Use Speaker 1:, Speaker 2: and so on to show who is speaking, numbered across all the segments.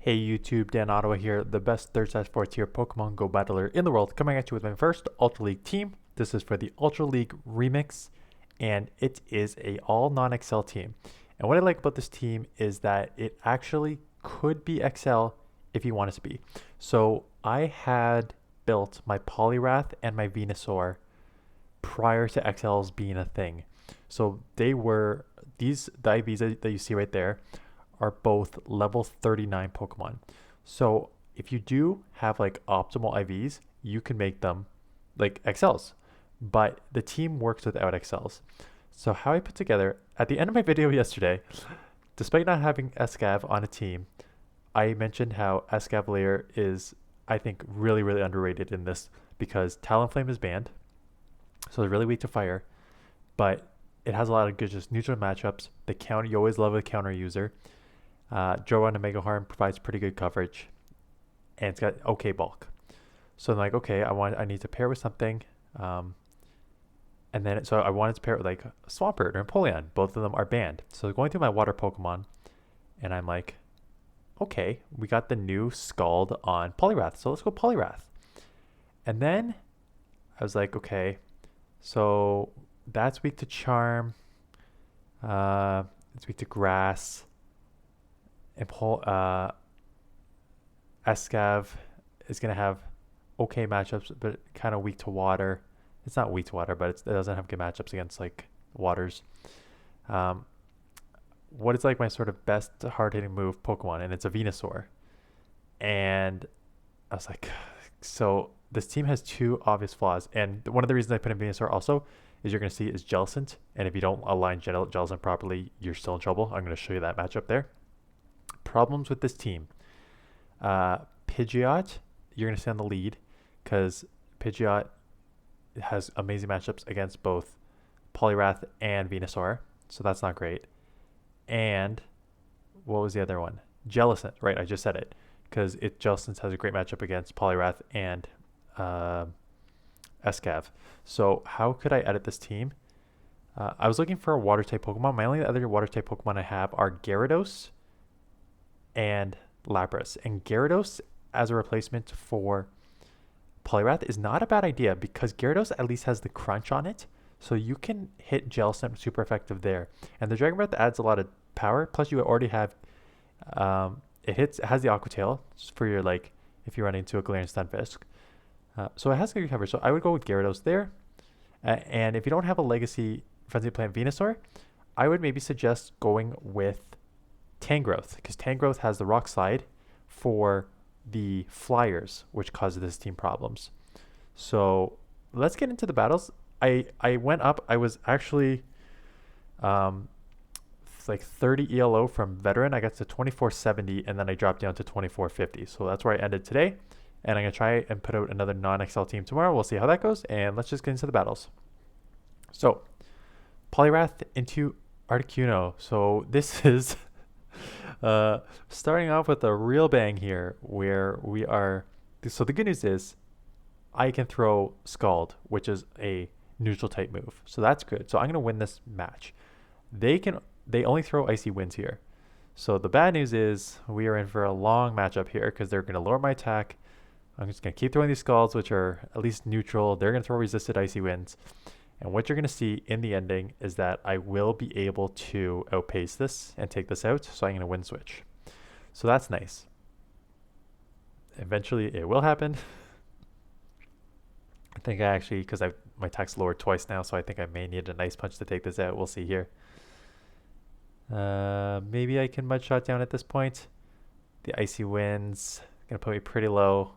Speaker 1: Hey YouTube, Dan Ottawa here, the best 3rd/4th tier Pokemon Go battler in the world, coming at you with my first Ultra League team. This is for the Ultra League Remix, and it is a all non-XL team. And what I like about this team is that it actually could be XL if you want it to be. So I had built my Poliwrath and my Venusaur prior to XLs being a thing. So they were, the IVs that you see right there are both level 39 Pokemon. So if you do have like optimal IVs, you can make them like XLs. But the team works without XLs. So how I put together at the end of my video yesterday, despite not having Escav on a team, I mentioned how Escavalier is, I think, really, really underrated in this because Talonflame is banned. So it's really weak to fire, but it has a lot of good just neutral matchups. The counter, you always love a counter user. Joe and Mega Harm provides pretty good coverage, and it's got okay bulk. So I'm like, okay, I need to pair with something, and then so I wanted to pair it with like Swampert or Empoleon. Both of them are banned. So going through my water Pokemon, and I'm like, okay, we got the new Scald on Poliwrath, so let's go Poliwrath. And then I was like, okay, so that's weak to Charm. It's weak to Grass. Escav is going to have okay matchups, but kind of weak to water. It's not weak to water, but it doesn't have good matchups against like waters. What is like my sort of best hard hitting move Pokemon, and it's a Venusaur. And I was like, so this team has two obvious flaws, and one of the reasons I put in Venusaur also is you're going to see is Jellicent, and if you don't align Jellicent properly, you're still in trouble. I'm going to show you that matchup there. Problems with this team. Pidgeot, you're going to stay on the lead because Pidgeot has amazing matchups against both Poliwrath and Venusaur, so that's not great. And what was the other one? Jellicent, right? I just said it because Jellicent has a great matchup against Poliwrath and Escav. So how could I edit this team? I was looking for a water type Pokemon. My only other water type Pokemon I have are Gyarados and Lapras. And Gyarados as a replacement for Poliwrath is not a bad idea because Gyarados at least has the crunch on it. So you can hit Jellicent super effective there. And the Dragon Breath adds a lot of power. Plus you already have it has the Aqua Tail for your like if you run into a Galarian Stunfisk. So it has good coverage. So I would go with Gyarados there. And if you don't have a Legacy Frenzy Plant Venusaur, I would maybe suggest going with Tangrowth because Tangrowth has the Rock Slide for the Flyers, which causes this team problems. So let's get into the battles. I went up. I was actually like 30 ELO from Veteran. I got to 2470, and then I dropped down to 2450. So that's where I ended today. And I'm going to try and put out another non-XL team tomorrow. We'll see how that goes. And let's just get into the battles. So Poliwrath into Articuno. So this is starting off with a real bang here where we are. So the good news is I can throw Scald, which is a neutral type move. So that's good. So I'm going to win this match. They only throw Icy Winds here. So the bad news is we are in for a long matchup here because they're going to lower my attack. I'm just going to keep throwing these Scalds, which are at least neutral. They're going to throw resisted Icy Winds. And what you're going to see in the ending is that I will be able to outpace this and take this out. So I'm going to win switch. So that's nice. Eventually it will happen. I think I actually, because my attack's lowered twice now, so I think I may need a nice punch to take this out. We'll see here. Maybe I can Mud Shot down at this point. The Icy Winds going to put me pretty low.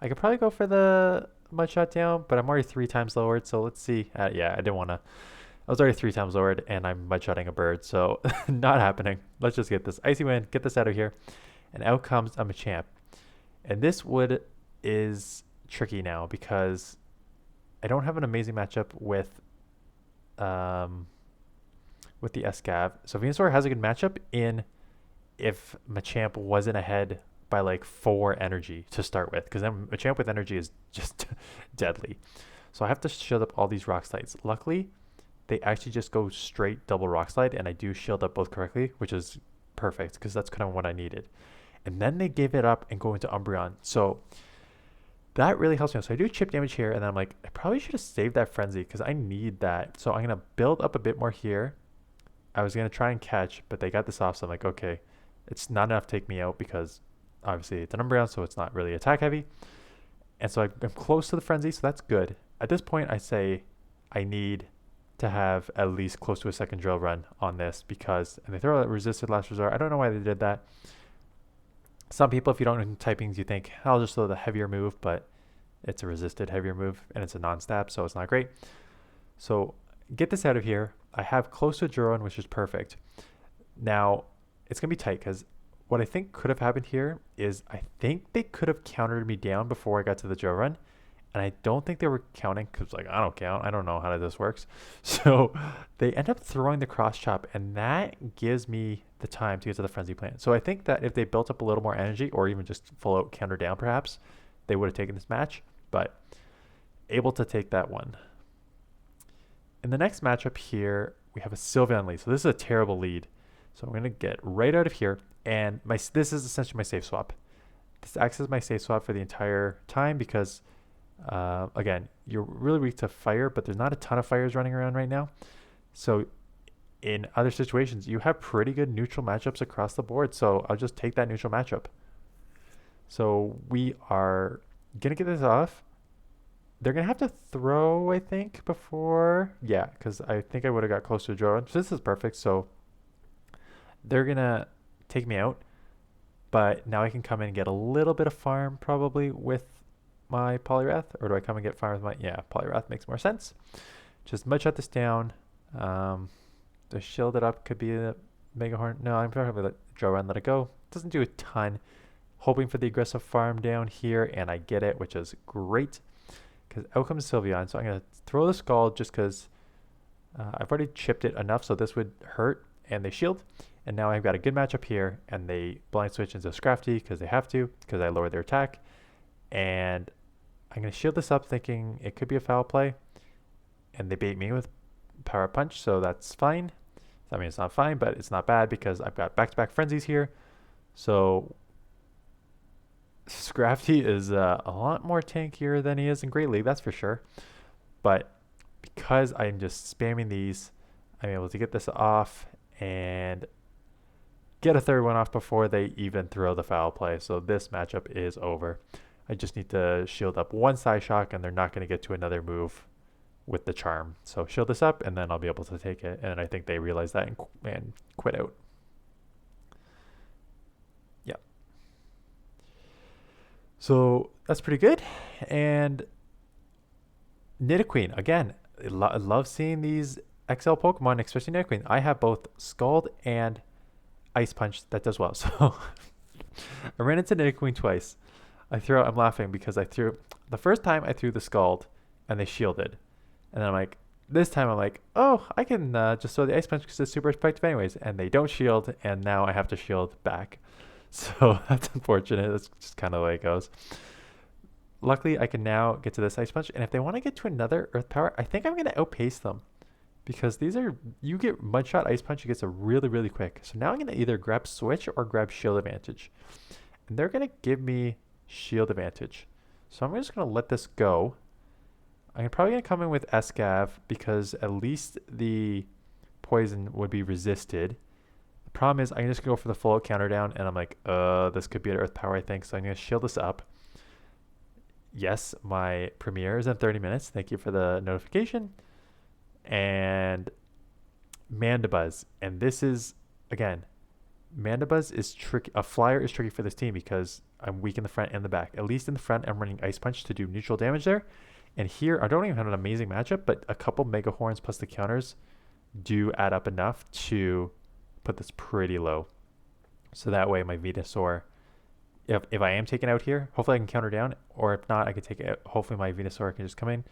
Speaker 1: I could probably go for the Mud Shot down, but I'm already 3 times lowered, so let's see. Yeah, I didn't want to. I was already 3 times lowered, and I'm Mud Shotting a bird, so not happening. Let's just get this Icy Wind, get this out of here, and out comes a Machamp. And this wood is tricky now because I don't have an amazing matchup with the Escav. So Venusaur has a good matchup in if Machamp wasn't ahead by like 4 energy to start with, because then Machamp with energy is just deadly. So I have to shield up all these Rock Slides. Luckily, they actually just go straight double Rock Slide, and I do shield up both correctly, which is perfect because that's kind of what I needed. And then they give it up and go into Umbreon. So that really helps me out. So I do chip damage here, and then I'm like, I probably should have saved that Frenzy because I need that. So I'm going to build up a bit more here. I was going to try and catch, but they got this off, so I'm like, okay, it's not enough to take me out because obviously it's an Umbreon, so it's not really attack heavy. And so I'm close to the Frenzy, so that's good. At this point, I say I need to have at least close to a second drill run on this because, and they throw out resisted last resort. I don't know why they did that. Some people, if you don't know typings, you think, I'll just throw the heavier move, but it's a resisted heavier move, and it's a non-stab, so it's not great. So get this out of here. I have close to a drill run, which is perfect. Now, it's going to be tight because what I think could have happened here is I think they could have countered me down before I got to the drill run. And I don't think they were counting because, like, I don't count. I don't know how this works. So they end up throwing the cross chop, and that gives me the time to get to the frenzy plant. So I think that if they built up a little more energy or even just full out counter down, perhaps, they would have taken this match. But able to take that one. In the next matchup here, we have a Sylveon lead. So this is a terrible lead. So I'm going to get right out of here. And this is essentially my safe swap. This acts as my safe swap for the entire time because... again, you're really weak to fire, but there's not a ton of fires running around right now. So in other situations, you have pretty good neutral matchups across the board. So I'll just take that neutral matchup. So we are going to get this off. They're going to have to throw, I think, before. Yeah, because I think I would have got close to a draw. So this is perfect. So they're going to take me out. But now I can come in and get a little bit of farm probably with my Poliwrath, or do I come and get farm with my, yeah, Poliwrath makes more sense. Just mud shut this down. The shield it up could be a Mega Horn. No, I'm probably let Joe run, let it go. Doesn't do a ton. Hoping for the aggressive farm down here, and I get it, which is great. Because out comes Sylveon, so I'm going to throw the Scald just because I've already chipped it enough, so this would hurt, and they shield. And now I've got a good matchup here, and they blind switch into Scrafty because they have to, because I lowered their attack. And I'm going to shield this up thinking it could be a foul play. And they bait me with Power Punch, so that's fine. I mean, it's not fine, but it's not bad because I've got back-to-back frenzies here. So Scrafty is a lot more tankier than he is in Great League, that's for sure. But because I'm just spamming these, I'm able to get this off and get a third one off before they even throw the foul play. So this matchup is over. I just need to shield up one side shock, and they're not going to get to another move with the charm. So shield this up, and then I'll be able to take it. And I think they realize that and quit out. Yeah. So that's pretty good. And Nidoqueen, again, I love seeing these XL Pokemon, especially Nidoqueen. I have both Scald and Ice Punch that does well. So I ran into Nidoqueen twice. I'm laughing because the first time I threw the Scald and they shielded. And then I'm like, this time I'm like, oh, I can just throw the Ice Punch because it's super effective anyways. And they don't shield, and now I have to shield back. So that's unfortunate. That's just kind of the way it goes. Luckily, I can now get to this Ice Punch. And if they want to get to another Earth Power, I think I'm going to outpace them. Because you get Mudshot, Ice Punch, you get really, really quick. So now I'm going to either grab Switch or grab Shield Advantage. And they're going to give me shield advantage. So I'm just going to let this go. I'm probably going to come in with Escav because at least the poison would be resisted. The problem is I'm just going to go for the full out counter down, and I'm like, this could be an Earth Power, I think. So I'm going to shield this up. Yes, my premiere is in 30 minutes. Thank you for the notification. And Mandibuzz. And this is, again, Mandibuzz is tricky. A flyer is tricky for this team because I'm weak in the front and the back. At least in the front, I'm running Ice Punch to do neutral damage there. And here, I don't even have an amazing matchup, but a couple Mega Horns plus the counters do add up enough to put this pretty low. So that way, my Venusaur, if I am taken out here, hopefully I can counter down. Or if not, I can take it out. Hopefully my Venusaur can just come in.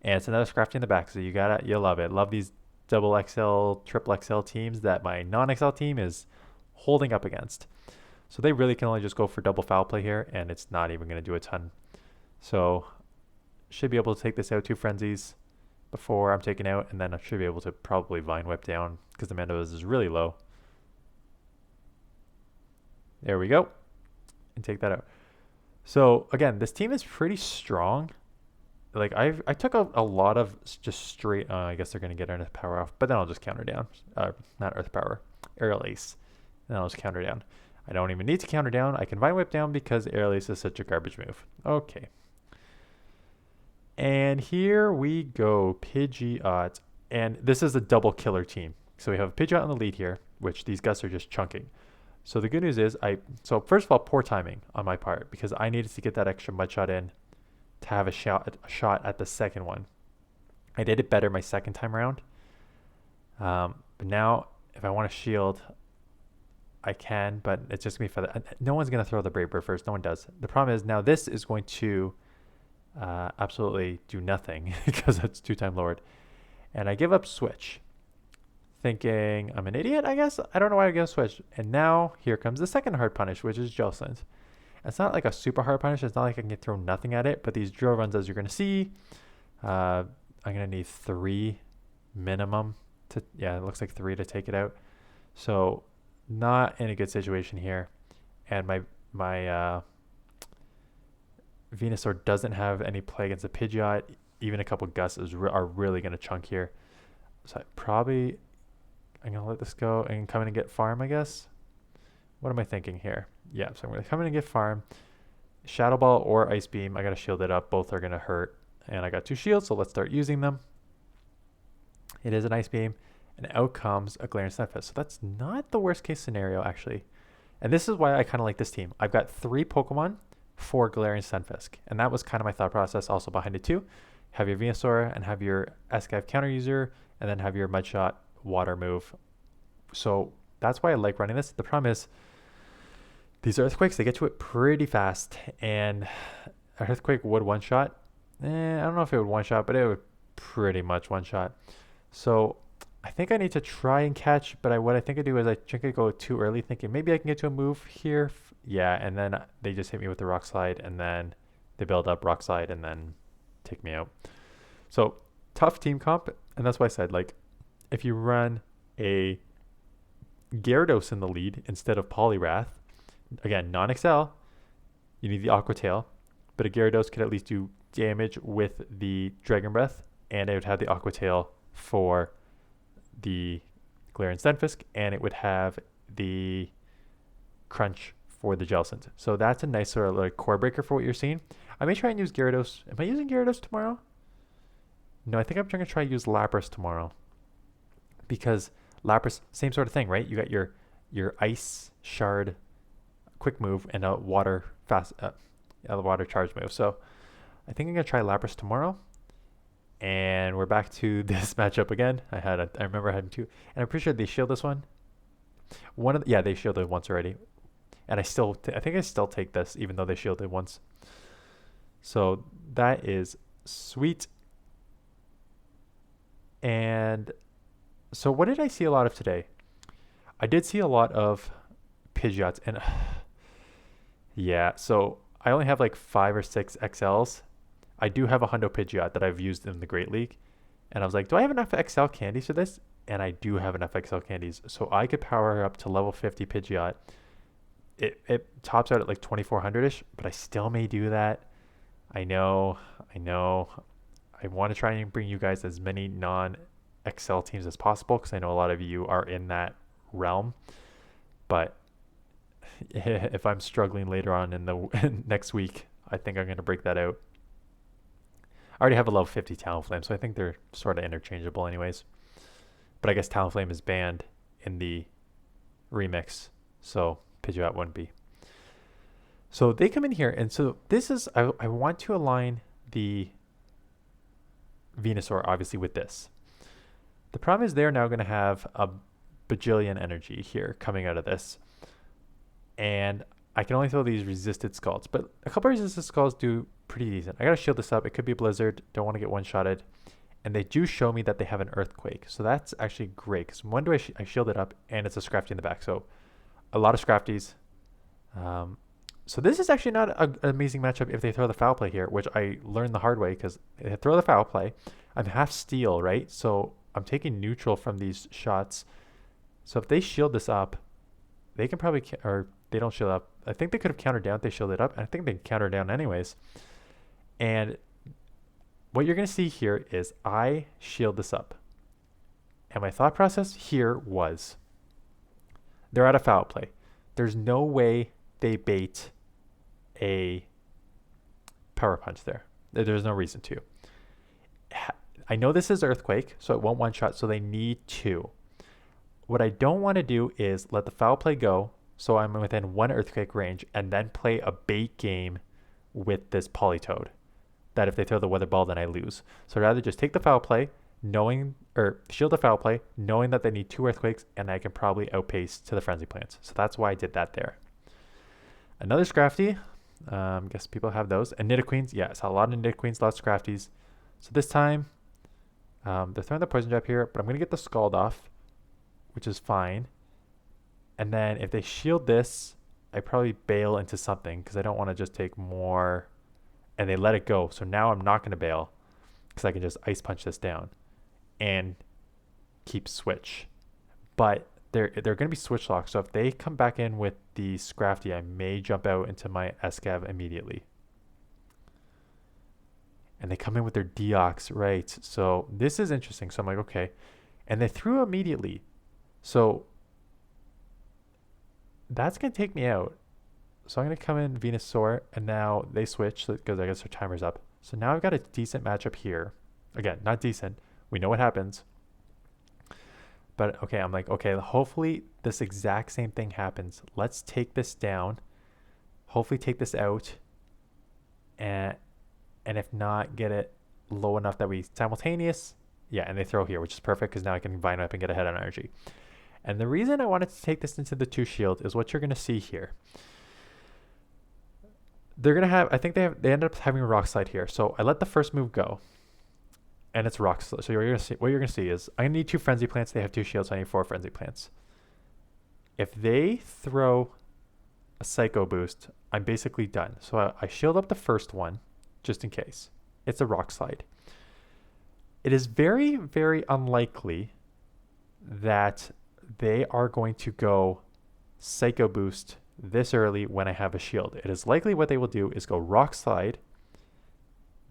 Speaker 1: And it's another Scrafty in the back, so you'll love it. Love these double XL, triple XL teams that my non-XL team is holding up against. So they really can only just go for double foul play here, and it's not even going to do a ton. So should be able to take this out 2 frenzies before I'm taken out, and then I should be able to probably Vine Whip down because the Mandibuzz is really low. There we go. and take that out. So again, this team is pretty strong. Like I took a lot of just straight. I guess they're gonna get Earth Power off, but then I'll just counter down. Not Earth Power, Aerial Ace. And then I'll just counter down. I don't even need to counter down. I can Vine Whip down because Aerial Ace is such a garbage move. Okay. And here we go, Pidgeot. And this is a double killer team. So we have Pidgeot on the lead here, which these guys are just chunking. So the good news is, so first of all, poor timing on my part because I needed to get that extra mud shot in to have a shot at the second one. I did it better my second time around. But now if I want to shield, I can, but it's just going to be for no one's going to throw the Brave Bird first. No one does. The problem is now this is going to absolutely do nothing because it's 2-time lowered. And I give up switch, thinking I'm an idiot, I guess. I don't know why I give switch. And now here comes the second hard punish, which is Jellicent. It's not like a super hard punish. It's not like I can throw nothing at it, but these drill runs, as you're going to see, I'm going to need 3 minimum to, yeah, it looks like 3 to take it out. So not in a good situation here. And my Venusaur doesn't have any play against a Pidgeot. Even a couple gusts are really going to chunk here. So I'm going to let this go and come in and get farm, I guess. What am I thinking here? Yeah, so I'm going to come in and get farm. Shadow Ball or Ice Beam. I got to shield it up. Both are going to hurt. And I got 2 shields, so let's start using them. It is an Ice Beam. And out comes a Galarian Stunfisk. So that's not the worst case scenario, actually. And this is why I kind of like this team. I've got 3 Pokemon for Galarian Stunfisk. And that was kind of my thought process also behind it too. Have your Venusaur and have your Escav counter user, and then have your Mudshot water move. So that's why I like running this. The problem is these Earthquakes, they get to it pretty fast. And Earthquake would one-shot. I don't know if it would one-shot, but it would pretty much one-shot. So I think I need to try and catch, but what I think I do is I think I go too early thinking maybe I can get to a move here. Yeah, and then they just hit me with the Rock Slide, and then they build up Rock Slide and then take me out. So tough team comp, and that's why I said, like, if you run a Gyarados in the lead instead of Poliwrath, again, non-Excel, you need the Aqua Tail, but a Gyarados could at least do damage with the Dragon Breath, and it would have the Aqua Tail for the Galarian Stunfisk, and it would have the Crunch for the Jellicent. So that's a nice sort of like core breaker for what you're seeing. I may try and use Gyarados. Am I using Gyarados tomorrow? No, I think I'm going to try to use Lapras tomorrow. Because Lapras, same sort of thing, right? You got your Ice Shard quick move and a water water charge move. So I think I'm going to try Lapras tomorrow. And we're back to this matchup again. I remember having 2. And I'm pretty sure they shield this one. Yeah, they shielded once already. And I think I still take this, even though they shielded once. So that is sweet. And so what did I see a lot of today? I did see a lot of Pidgeots. And yeah, so I only have like 5 or 6 XLs. I do have a Hundo Pidgeot that I've used in the Great League. And I was like, do I have enough XL candies for this? And I do have enough XL candies. So I could power her up to level 50 Pidgeot. It tops out at like 2400-ish, but I still may do that. I know. I want to try and bring you guys as many non-XL teams as possible because I know a lot of you are in that realm. But if I'm struggling later on in the next week, I think I'm going to break that out. I already have a level 50 Talonflame, so I think they're sort of interchangeable anyways. But I guess Talonflame is banned in the remix, so Pidgeot wouldn't be. So they come in here, and so this is, I want to align the Venusaur, obviously, with this. The problem is they're now going to have a bajillion energy here coming out of this. And I can only throw these resisted Scalds, but a couple of resisted Scalds do pretty decent. I got to shield this up. It could be Blizzard. Don't want to get one-shotted. And they do show me that they have an Earthquake. So that's actually great, because when do I shield it up, and it's a Scrafty in the back. So a lot of Scrafties. So this is actually not an amazing matchup if they throw the Foul Play here, which I learned the hard way, because they throw the Foul Play. I'm half Steel, right? So I'm taking neutral from these shots. So if they shield this up, they can probably, or they don't shield up. I think they could have countered down if they shielded up. And I think they countered down anyways. And what you're going to see here is I shield this up. And my thought process here was they're at a foul play. There's no way they bait a power punch there. There's no reason to. I know this is Earthquake, so it won't one-shot, so they need 2. What I don't want to do is let the foul play go, so I'm within 1 Earthquake range, and then play a bait game with this Politoed. That if they throw the Weather Ball, then I lose. So I'd rather just take the foul play, shield the foul play, knowing that they need 2 Earthquakes, and I can probably outpace to the Frenzy Plants. So that's why I did that there. Another Scrafty. Guess people have those. And Nidoqueens. Yeah, so a lot of Nidoqueens, lots of Scrafties. So this time, they're throwing the Poison Jab here, but I'm going to get the Scald off, which is fine. And then if they shield this, I probably bail into something because I don't want to just take more. And they let it go. So now I'm not going to bail because I can just Ice Punch this down and keep switch. But they're going to be switch locked. So if they come back in with the Scrafty, I may jump out into my Escav immediately. And they come in with their Deox, right? So this is interesting. So I'm like, okay. And they threw immediately. So that's going to take me out. So I'm going to come in Venusaur, and now they switch because I guess their timer's up. So now I've got a decent matchup here. Again, not decent. We know what happens. But okay, I'm like, okay, hopefully this exact same thing happens. Let's take this down. Hopefully take this out. And if not, get it low enough that we simultaneous. Yeah, and they throw here, which is perfect because now I can vine up and get ahead on energy. And the reason I wanted to take this into the 2 shield is what you're going to see here. They're going to have, I think they ended up having a Rock Slide here. So I let the first move go. And it's Rock Slide. So what you're going to see is I need 2 Frenzy Plants. They have 2 shields. So I need 4 Frenzy Plants. If they throw a Psycho Boost, I'm basically done. So I shield up the first one just in case. It's a Rock Slide. It is very, very unlikely that they are going to go Psycho Boost this early when I have a shield. It is likely what they will do is go Rock Slide,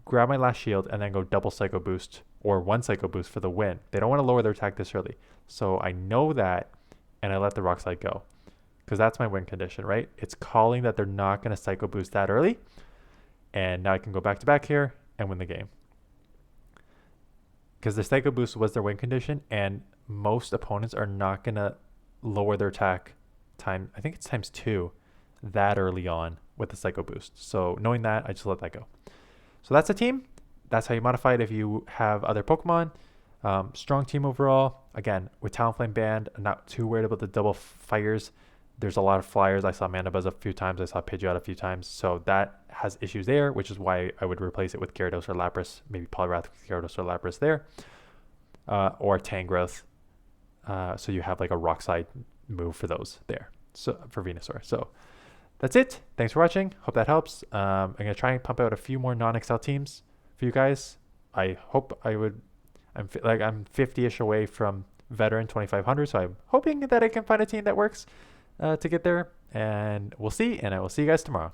Speaker 1: grab my last shield, and then go double Psycho Boost or 1 Psycho Boost for the win. They don't want to lower their attack this early. So I know that, and I let the Rock Slide go because that's my win condition, right? It's calling that they're not going to Psycho Boost that early. And now I can go back to back here and win the game. Because the Psycho Boost was their win condition, and most opponents are not going to lower their attack time. I think it's times 2 that early on with the Psycho Boost. So knowing that, I just let that go. So that's a team. That's how you modify it if you have other Pokemon. Strong team overall. Again, with Talonflame banned, I'm not too worried about the double fires. There's a lot of flyers. I saw Mandibuzz a few times. I saw Pidgeot a few times. So that has issues there, which is why I would replace it with Gyarados or Lapras. Maybe Poliwrath with Gyarados or Lapras there. Or Tangrowth. So you have like a Rock Slide move for those there. So for Venusaur. So that's it. Thanks for watching. Hope that helps. I'm going to try and pump out a few more non-Excel teams for you guys. I hope I would. I'm 50-ish away from Veteran 2500. So I'm hoping that I can find a team that works to get there, and we'll see, and I will see you guys tomorrow.